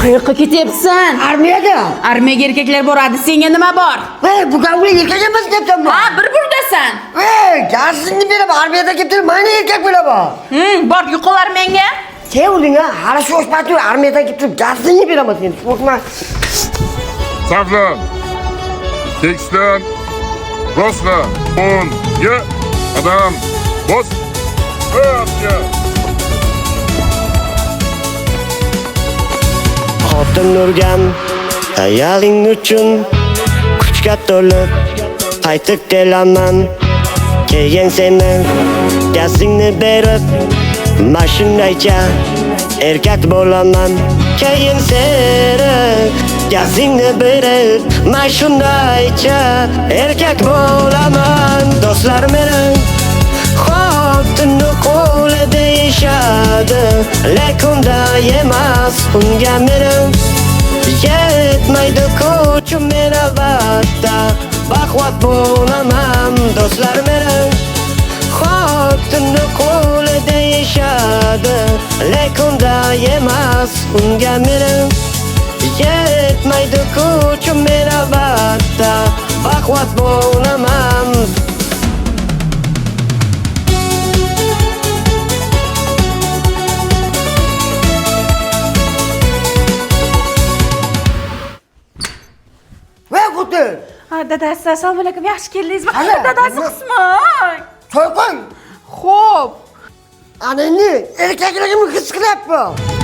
Qayoqqa ketyapsan? Armiyada. Armiyaga erkaklar boradi. Senga nima bor? Bu gavli erkak emas debsan. Ha, bir burdasan. Gazni berib armiyada kelib turib, mana erkak bo'laman. Bor, yuqolar menga. Sen o'zing hali shoshmatu armiyadan kelib turib, gazni beraman sen. Shoshma. Saflan. Tekisdan. Rostla. On. Ye. Adam. Bos. Öpke. Xotin urgan hayoling uchun kuchga to'lib qaytib kelaman. Keyin seni gazingni berib mashinaycha erkak bo'laman. Keyin seni gazingni berib mashinaycha erkak bo'laman. Do'stlar meni xotinni qo'li deyishadi, lekin da emas unga meni yetmaydi kuchim, men albatta baquvvat bo'laman. Do'stlar meni xotinni qo'li deyishadi, lekin da emas unga meni yetmaydi kuchim, men albatta baquvvat bo'laman. Dadasi, assalomu alaykum. Yaxshi keldingiz. Ana, Dadasi nima? qismang. To'y qo'y. Xo'p. Ana endi erkakligimni his qilyapman.